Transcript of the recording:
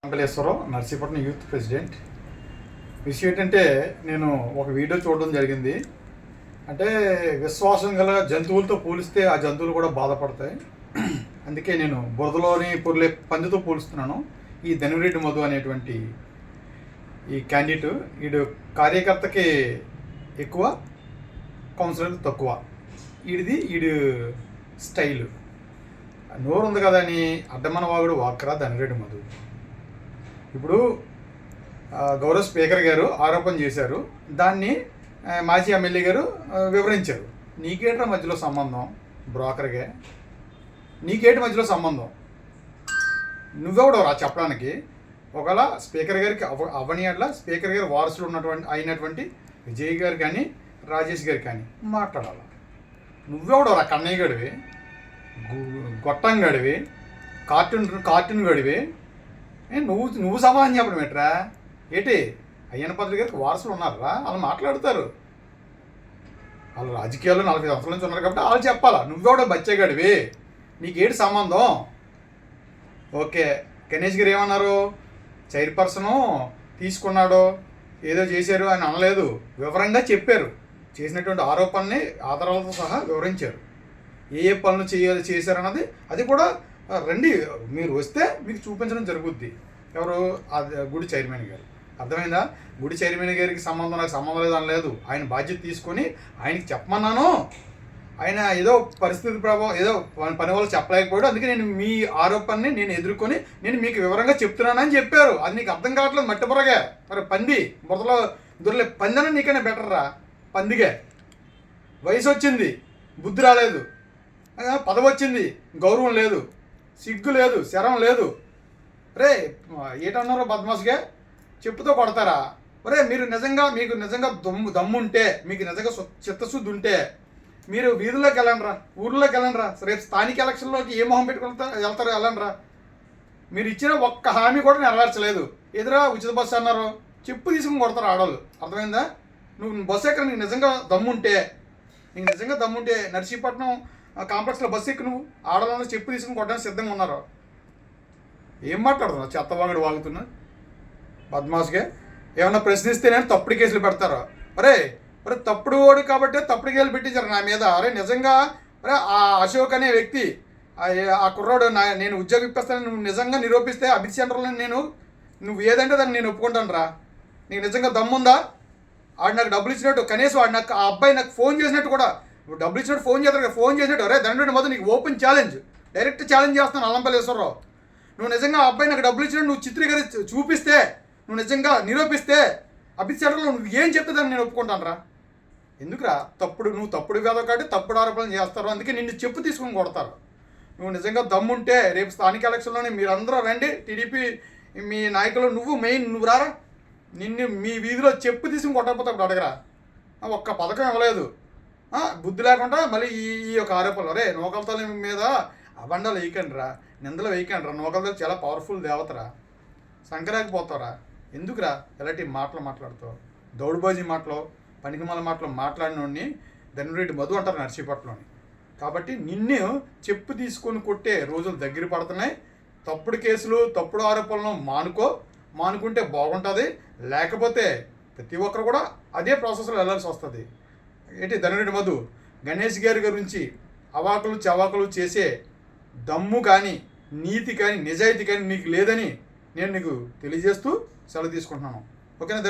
Venkateswararao, Narsipatnam youth president. విషయం ఏంటంటే, నేను ఒక వీడియో చూడడం జరిగింది. అంటే విశ్వాసం గల జంతువులతో పోలిస్తే ఆ జంతువులు కూడా బాధపడతాయి. అందుకే నేను బురదలోని పొర్లే పందితో పోలుస్తున్నాను. ఈ ధనిరెడ్డి మధు అనేటువంటి ఈ క్యాండిడేట్, వీడు కార్యకర్తకి ఎక్కువ, కౌన్సిలర్కి తక్కువ. వీడి స్టైలు నోరు ఉంది కదా అని అడ్డమన వాగుడు వాక్కరా ధనిరెడ్డి మధు. ఇప్పుడు గౌరవ స్పీకర్ గారు ఆరోపణ చేశారు, దాన్ని మాజీ ఎమ్మెల్యే గారు వివరించారు. నీకేంట్రా మధ్యలో సంబంధం? బ్రోకర్గా నీకేంటి మధ్యలో సంబంధం? నువ్వెవడవరా చెప్పడానికి? ఒకవేళ స్పీకర్ గారికి అవని అట్లా స్పీకర్ గారి వారసులు అయినటువంటి విజయ్ గారు కానీ రాజేష్ గారు కానీ మాట్లాడాలి. నువ్వెవడవరా? కన్నయ్య గడివి, గొట్టం గడివి, కార్టూన్ గడివి. నువ్వు సమాధానం చెప్పడం ఏంట్రా? ఏంటి అయ్యన్న పాత్రుడు గారికి వారసులు ఉన్నారా? వాళ్ళు మాట్లాడతారు. వాళ్ళు రాజకీయాల్లో 40 సంవత్సరాల నుంచి ఉన్నారు కాబట్టి వాళ్ళు చెప్పాలా. నువ్వెవడో బచ్చేగాడివి, నీకేంటి సంబంధం? ఓకే, గణేష్ గారు ఏమన్నారు? చైర్పర్సను తీసుకున్నాడో ఏదో చేశారు అని అనలేదు, వివరంగా చెప్పారు. చేసినటువంటి ఆరోపణని ఆధారాలతో సహా వివరించారు. ఏ పనులు చేశారన్నది అది కూడా రండి, మీరు వస్తే మీకు చూపించడం జరుగుద్ది. ఎవరు? గుడి చైర్మన్ గారు. అర్థమైందా? గుడి చైర్మన్ గారికి నాకు సంబంధం లేదు అనలేదు. ఆయన బాధ్యత తీసుకొని ఆయనకి చెప్పమన్నాను. ఆయన ఏదో పరిస్థితి ప్రభావం, ఏదో పని వల్ల చెప్పలేకపోయాడు, అందుకే నేను మీ ఆరోపణని నేను ఎదుర్కొని నేను మీకు వివరంగా చెప్తున్నానని చెప్పారు. అది నీకు అర్థం కావట్లేదు. మట్టి బుర్రగా మరి పంది బురదలో దొరలే పందన నీకైనా బెటర్రా. పందిగే వయసు వచ్చింది, బుద్ధి రాలేదు, పదవి వచ్చింది, గౌరవం లేదు, సిగ్గు లేదు, శరం లేదు. రే ఏటన్నారో బద్మాస్గా చెప్పుతో కొడతారా? ఒరే మీకు నిజంగా దమ్ముంటే, మీకు నిజంగా చిత్తశుద్ధి ఉంటే మీరు వీధుల్లోకి వెళ్ళండిరా, ఊర్లోకి వెళ్ళండిరా. రేపు స్థానిక ఎలక్షన్లోకి ఏ మొహం వెళ్తారు వెళ్ళండిరా. మీరు ఇచ్చిన ఒక్క హామీ కూడా నెరవేర్చలేదు. ఎదురా ఉచిత బస్సు అన్నారు, చెప్పు తీసుకుని కొడతారు ఆడవాళ్ళు. అర్థమైందా? నువ్వు బస్సు ఎక్కడ నీకు నిజంగా దమ్ముంటే నర్సీపట్నం కాంప్లెక్స్లో బస్సు ఎక్కి నువ్వు ఆడవాళ్ళని చెప్పు తీసుకుని కొట్టడానికి సిద్ధంగా ఉన్నారు. ఏం మాట్లాడుతున్నావు? చెత్తవాగుడు వాగుతున్నా బద్మాస్గా. ఏమన్నా ప్రశ్నిస్తే నేను తప్పుడు కేసులు పెడతారా? అరే తప్పుడు ఓడి కాబట్టి తప్పుడు కేసులు పెట్టించారు నా మీద. అరే నిజంగా ఆ అశోక్ అనే వ్యక్తి, ఆ కుర్రాడు నేను ఉద్యోగం ఇప్పిస్తానని నువ్వు నిజంగా నిరూపిస్తే అభిత్ సెంటర్లో నువ్వు ఏదంటే దాన్ని నేను ఒప్పుకుంటాను రా. నీకు నిజంగా దమ్ముందా? ఆడు నాకు డబ్బులు ఇచ్చినట్టు, కనీసం ఆడు నాకు, ఆ అబ్బాయి నాకు ఫోన్ చేసినట్టు కూడా, డబ్బులు ఇచ్చినట్టు ఫోన్ చేసినట్టు, అరే ధనిరెడ్డి మధు నీకు ఓపెన్ ఛాలెంజ్, డైరెక్ట్ ఛాలెంజ్ చేస్తాను అల్లంపల్లేశ్వరరావు. నువ్వు నిజంగా ఆ అబ్బాయి నాకు డబ్బులు ఇచ్చినట్టు నువ్వు చిత్రీకరించి చూపిస్తే, నువ్వు నిజంగా నిరూపిస్తే అభిత్ సెంటర్లో నువ్వు ఏం చెప్తే దాన్ని నేను ఒప్పుకుంటాను రా. ఎందుకురా? నువ్వు తప్పుడు కాదు కాబట్టి తప్పుడు ఆరోపణలు చేస్తారు, అందుకే నిన్ను చెప్పు తీసుకొని కొడతారు. నువ్వు నిజంగా దమ్ముంటే రేపు స్థానిక ఎలక్షన్లోనే మీరందరూ రండి, టీడీపీ మీ నాయకులు, నువ్వు రారా. నిన్ను మీ వీధిలో చెప్పు తీసుకుని కొట్టకపోతే అప్పుడు అడగరా. ఒక్క పథకం ఇవ్వలేదు, బుద్ధి లేకుండా మళ్ళీ ఈ యొక్క ఆరోపణలు. రే నూకలతల మీద అబండాలు వేయకండి రా, నిందలు వేయకండి రా. నూకలతలు చాలా పవర్ఫుల్ దేవతరా, సంకరాకపోతారా. ఎందుకురా ఎలాంటి మాటలు మాట్లాడుతావు? దౌడుబాజీ మాటలు, పనికిమాల మాటలు మాట్లాడినోడిని ధనిరెడ్డి మధు అంటారు నర్సీపట్నంలోని. కాబట్టి నిన్ను చెప్పు తీసుకొని కొట్టే రోజులు దగ్గర పడుతున్నాయి. తప్పుడు కేసులు, తప్పుడు ఆరోపణలను మానుకుంటే బాగుంటుంది. లేకపోతే ప్రతి ఒక్కరు కూడా అదే ప్రాసెస్లో వెళ్ళాల్సి వస్తుంది. ఏంటి ధనిరెడ్డి మధు గణేష్ గారి గురించి అవాకులు చవాకులు చేసే దమ్ము కానీ, నీతి కానీ, నిజాయితీ కానీ నీకు లేదని నేను నీకు తెలియజేస్తూ సెలవు తీసుకుంటున్నాను. ఓకేనా?